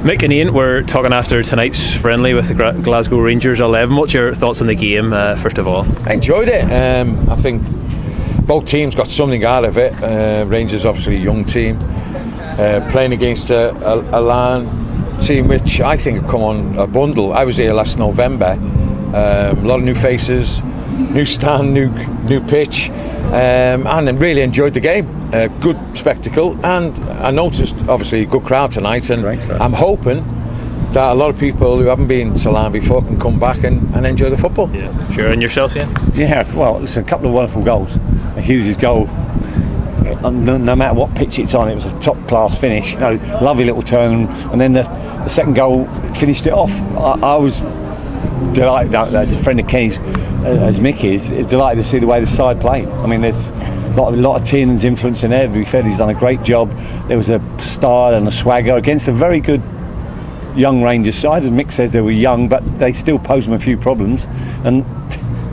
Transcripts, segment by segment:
Mick and Iain, we're talking after tonight's friendly with the Glasgow Rangers 11. What's your thoughts on the game, first of all? I enjoyed it. I think both teams got something out of it. Rangers obviously a young team, playing against a Larne team which I think have come on a bundle. I was here last November. A lot of new faces, new stand, new pitch, and I really enjoyed the game. Good spectacle, and I noticed obviously a good crowd tonight, and I'm hoping that a lot of people who haven't been to Larne before can come back and enjoy the football. Yeah, sure. And yourself, Iain? Yeah, well, listen, a couple of wonderful goals. Hughes' goal, no matter what pitch it's on, it was a top class finish. Lovely little turn, and then the second goal finished it off. I was delighted. As a friend of Kenny's, as Mick is, delighted to see the way the side played. I mean, there's a lot of Tiernan's influence in there. To be fair, he's done a great job. There was a style and a swagger against a very good young Rangers side. As Mick says, they were young, but they still posed them a few problems, and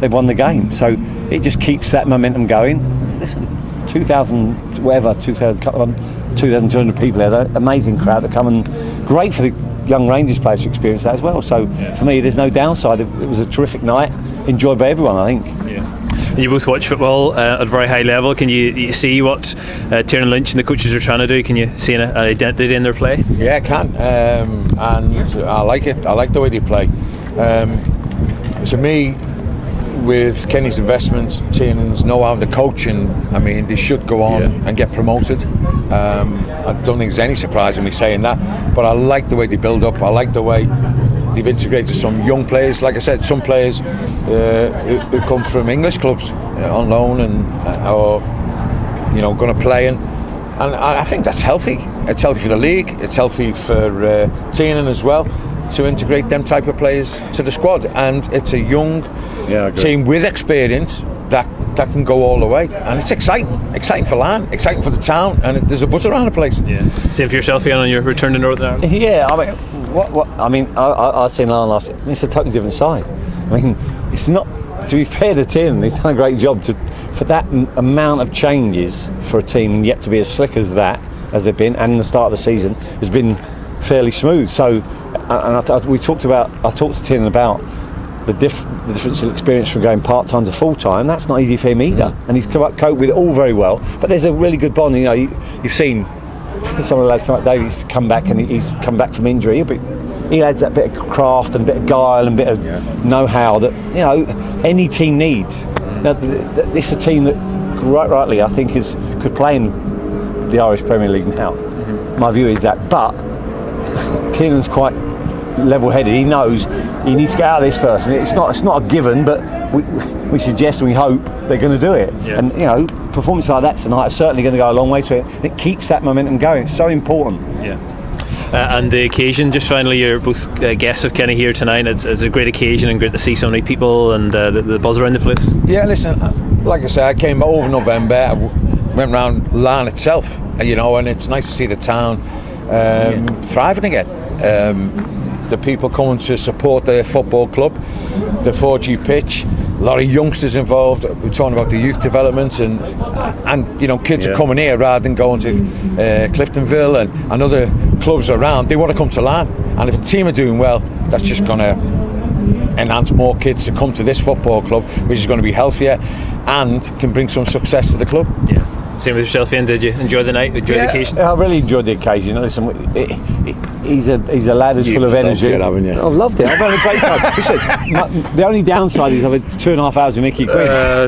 they've won the game. So it just keeps that momentum going. Listen, 2,200 people there, an amazing crowd to come, and great for the young Rangers players to experience that as well. So for me, there's no downside. It was a terrific night, enjoyed by everyone, I think. Yeah. You both watch football at a very high level. Can you see what Tiernan Lynch and the coaches are trying to do? Can you see an identity in their play? Yeah, I can, and I like it. I like the way they play. To me, with Kenny's investments, Tiernan's know-how, the coaching, I mean, they should go on and get promoted. I don't think there's any surprise in me saying that, but I like the way they build up. I like the way they've integrated some young players. Like I said, some players who come from English clubs on loan and or going to play, and I think that's healthy. It's healthy for the league. It's healthy for Tiernan as well, to integrate them type of players to the squad. And it's a young team with experience that can go all the way, and it's exciting for Larne, exciting for the town, and there's a buzz around the place. Yeah. Same for yourself, Iain, on your return to Northern Ireland? Yeah, I mean, I'd seen Larne last. It's a totally different side. I mean, it's not. To be fair to Tiernan, he's done a great job for that amount of changes for a team, yet to be as slick as that as they've been, and the start of the season has been fairly smooth. So, I talked to Tiernan about the difference in experience from going part-time to full-time. That's not easy for him either, and he's coped with it all very well. But there's a really good bond. You've seen some of the lads like Davies come back, and he's come back from injury, but he adds that bit of craft and bit of guile and bit of know-how that any team needs. Now, this is a team that rightly I think could play in the Irish Premier League now. My view is that, but Tiernan's quite level-headed. He knows he needs to get out of this first, and it's not a given, but we suggest and we hope they're going to do it. And performance like that tonight is certainly going to go a long way to it. It keeps that momentum going. It's so important. And the occasion, just finally, you're both guests of Kenny here tonight. It's a great occasion, and great to see so many people and the buzz around the place. Yeah, listen, like I said, I came over November, I went around Larne itself, and it's nice to see the town thriving again. The people coming to support their football club, the 4G pitch, a lot of youngsters involved. We're talking about the youth development, and kids are coming here rather than going to Cliftonville and other clubs around. They want to come to Larne, and if the team are doing well, that's just going to enhance more kids to come to this football club, which is going to be healthier and can bring some success to the club. Same with yourself, Iain. Did you enjoy the night? Enjoy the occasion? I really enjoyed the occasion. Listen, he's a lad who's full of energy. Haven't you? I've loved it. I've had a great time. Listen, the only downside is I've had 2.5 hours with Mickey Quinn. We're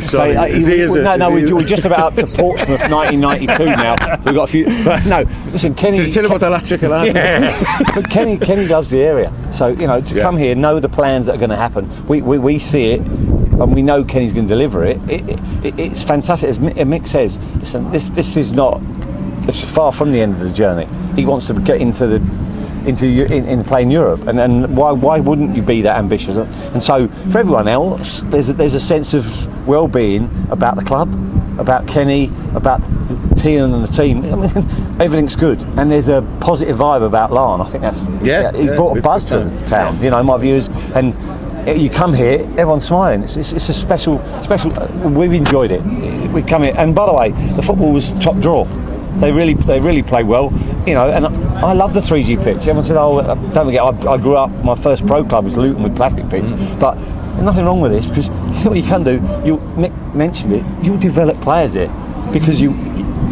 just about up to Portsmouth 1992 now. We've got a few. But no, listen, Kenny. But Kenny loves the area. So to come here, know the plans that are going to happen. We see it. And we know Kenny's going to deliver it. It's fantastic. As Mick says, listen, this is not. It's far from the end of the journey. He wants to get into playing Europe, and why wouldn't you be that ambitious? And so for everyone else, there's a sense of well-being about the club, about Kenny, about Tiernan and the team. I mean, everything's good, and there's a positive vibe about Larne. I think that's he brought a buzz to the town. My view is, and you come here, everyone's smiling. It's a special. We've enjoyed it. We come here, and by the way, the football was top draw. They really play well, you know. And I love the 3G pitch. Everyone said, "Oh, don't forget, I grew up. My first pro club was Luton with plastic pitch." But there's nothing wrong with this, because what you can do, Mick mentioned it, you'll develop players here, because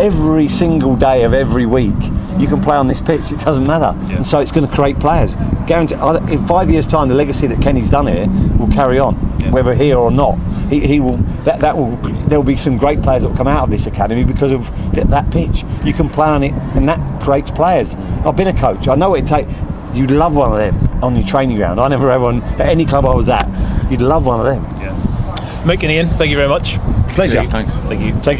every single day of every week you can play on this pitch. It doesn't matter, and so it's going to create players. Guarantee. In 5 years' time, the legacy that Kenny's done here will carry on, whether here or not. He will. There will be some great players that will come out of this academy because of that pitch. You can play on it, and that creates players. I've been a coach. I know what it takes. You'd love one of them on your training ground. I never had one at any club I was at. You'd love one of them. Mick and Iain, thank you very much. Pleasure. Thanks. Thank you. Take care.